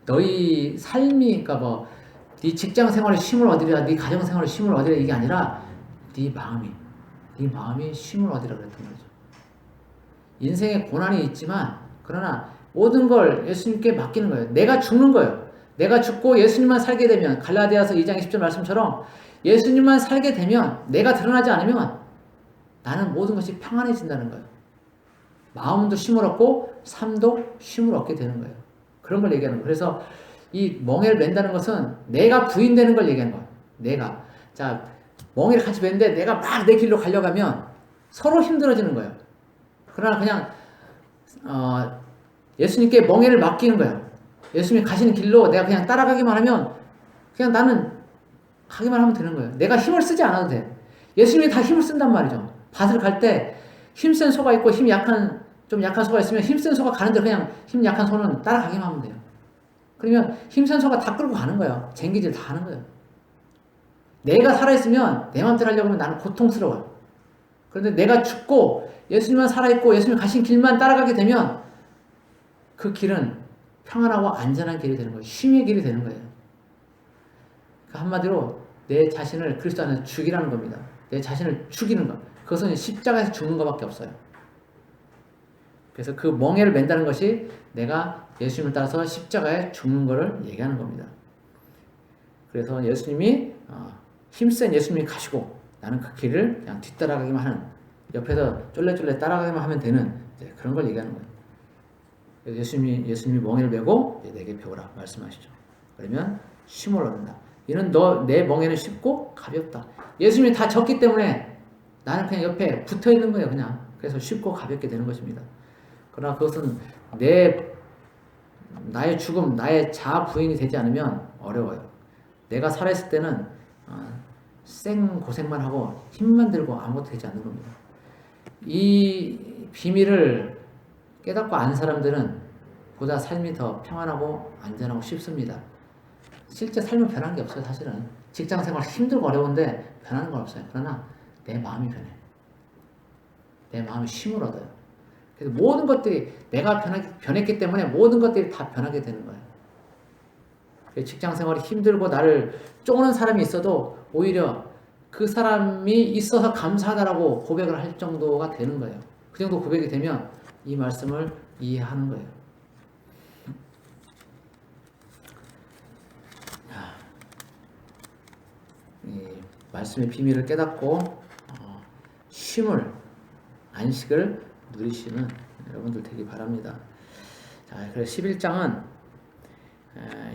너희 삶이 그러니까 네 직장 생활에 쉼을 얻으리라, 네 가정 생활에 쉼을 얻으리라 이게 아니라 네 마음이 쉼을 얻으리라 그랬던 거죠. 인생에 고난이 있지만 그러나 모든 걸 예수님께 맡기는 거예요. 내가 죽는 거예요. 내가 죽고 예수님만 살게 되면 갈라디아서 2장 20절 말씀처럼 예수님만 살게 되면 내가 드러나지 않으면 나는 모든 것이 평안해진다는 거예요. 마음도 쉼을 얻고 삶도 쉼을 얻게 되는 거예요. 그런 걸 얘기하는 거예요. 그래서 이 멍에를 맨다는 것은 내가 부인되는 걸 얘기하는 거예요. 내가. 자, 멍에를 같이 맨데 내가 막 내 길로 가려가면 서로 힘들어지는 거예요. 그러나 그냥 예수님께 멍에를 맡기는 거예요. 예수님이 가시는 길로 내가 그냥 따라가기만 하면 그냥 나는 가기만 하면 되는 거예요. 내가 힘을 쓰지 않아도 돼. 예수님이 다 힘을 쓴단 말이죠. 밭을 갈 때 힘센 소가 있고 좀 약한 소가 있으면 힘센 소가 가는데 그냥 힘 약한 소는 따라가기만 하면 돼요. 그러면 힘센 소가 다 끌고 가는 거예요. 쟁기질 다 하는 거예요. 내가 살아있으면 내 마음대로 하려고 하면 나는 고통스러워요. 그런데 내가 죽고 예수님만 살아있고 예수님 가신 길만 따라가게 되면 그 길은 평안하고 안전한 길이 되는 거예요. 쉼의 길이 되는 거예요. 그러니까 한마디로 내 자신을 그리스도 안에서 죽이라는 겁니다. 내 자신을 죽이는 것. 그것은 십자가에서 죽는 것밖에 없어요. 그래서 그 멍에를 맨다는 것이 내가 예수님을 따라서 십자가에 죽는 것을 얘기하는 겁니다. 그래서 예수님이 힘센 예수님이 가시고 나는 그 길을 그냥 뒤따라가기만 하는, 옆에서 쫄래쫄래 따라가기만 하면 되는 그런 걸 얘기하는 거예요. 예수님이 멍에를 메고 내게 배우라 말씀하시죠. 그러면 쉼을 얻는다. 이는 내 멍에는 쉽고 가볍다. 예수님이 다 졌기 때문에 나는 그냥 옆에 붙어 있는 거예요. 그냥. 그래서 쉽고 가볍게 되는 것입니다. 그러나 그것은 나의 죽음, 나의 자아 부인이 되지 않으면 어려워요. 내가 살아있을 때는 생 고생만 하고 힘만 들고 아무것도 되지 않는 겁니다. 이 비밀을 깨닫고 안 사람들은 보다 삶이 더 평안하고 안전하고 쉽습니다. 실제 삶은 변한 게 없어요. 사실은 직장생활 힘들고 어려운데 변하는 건 없어요. 그러나 내 마음이 변해. 내 마음이 쉼을 얻어요. 그래서 모든 것들이 내가 변했기 때문에 모든 것들이 다 변하게 되는 거예요. 직장생활이 힘들고 나를 쪼는 사람이 있어도 오히려 그 사람이 있어서 감사하다라고 고백을 할 정도가 되는 거예요. 그 정도 고백이 되면 이 말씀을 이해하는 거예요. 이 말씀의 비밀을 깨닫고 쉼을, 안식을 누리시는 여러분들 되기 바랍니다. 자, 그래서 11장은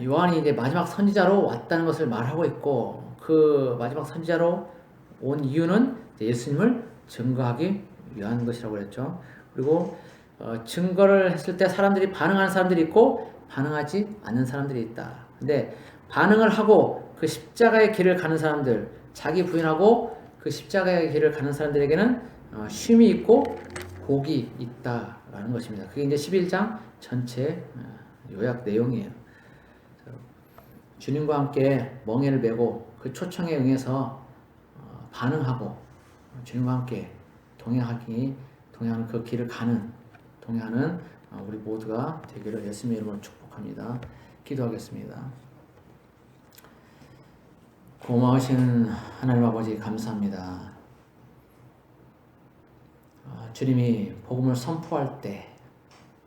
요한이 이제 마지막 선지자로 왔다는 것을 말하고 있고, 그 마지막 선지자로 온 이유는 예수님을 증거하기 위한 것이라고 그랬죠. 그리고 증거를 했을 때 사람들이 반응하는 사람들이 있고 반응하지 않는 사람들이 있다. 근데 반응을 하고 그 십자가의 길을 가는 사람들, 자기 부인하고 그 십자가의 길을 가는 사람들에게는 쉼이 있고 복이 있다라는 것입니다. 그게 이제 11장 전체 요약 내용이에요. 주님과 함께 멍에를 메고 그 초청에 응해서 반응하고 주님과 함께 동행하는 그 길을 동행하는 우리 모두가 되기를 예수님의 이름으로 축복합니다. 기도하겠습니다. 고마우신 하나님 아버지 감사합니다. 주님이 복음을 선포할 때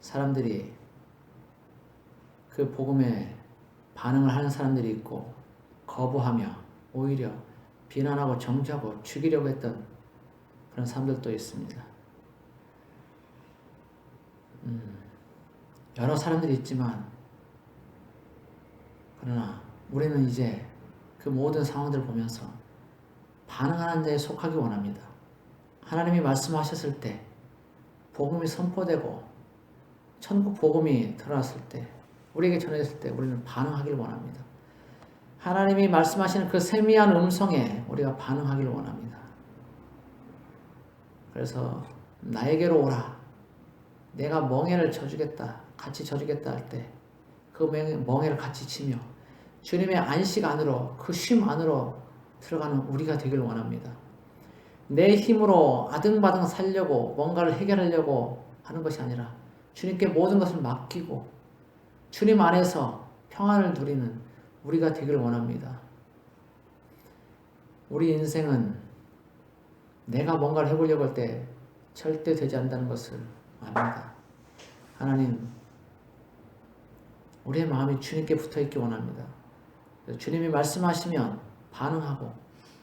사람들이 그 복음에 반응을 하는 사람들이 있고 거부하며 오히려 비난하고 정죄하고 죽이려고 했던 그런 사람들도 있습니다. 여러 사람들이 있지만 그러나 우리는 이제 그 모든 상황들을 보면서 반응하는 자에 속하기 원합니다. 하나님이 말씀하셨을 때 복음이 선포되고 천국 복음이 드러났을 때 우리에게 전해졌을 때 우리는 반응하기를 원합니다. 하나님이 말씀하시는 그 세미한 음성에 우리가 반응하기를 원합니다. 그래서 나에게로 오라. 내가 멍에를 져주겠다. 같이 져주겠다 할 때 그 멍에를 같이 치며 주님의 안식 안으로 그 쉼 안으로 들어가는 우리가 되기를 원합니다. 내 힘으로 아등바등 살려고 뭔가를 해결하려고 하는 것이 아니라 주님께 모든 것을 맡기고 주님 안에서 평안을 누리는 우리가 되기를 원합니다. 우리 인생은 내가 뭔가를 해보려고 할 때 절대 되지 않는다는 것을 압니다. 하나님, 우리의 마음이 주님께 붙어있기 원합니다. 주님이 말씀하시면 반응하고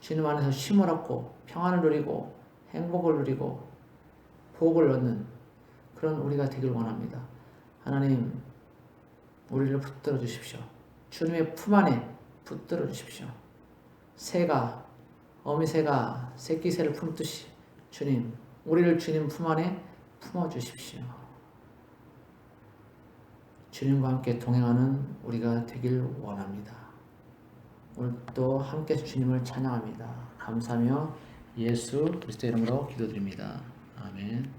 주님 안에서 쉼을 얻고 평안을 누리고 행복을 누리고 복을 얻는 그런 우리가 되길 원합니다. 하나님, 우리를 붙들어 주십시오. 주님의 품 안에 붙들어 주십시오. 어미새가 새끼새를 품듯이 주님, 우리를 주님 품 안에 품어 주십시오. 주님과 함께 동행하는 우리가 되길 원합니다. 오늘도 함께 주님을 찬양합니다. 감사하며 예수 그리스도의 이름으로 기도드립니다. 아멘.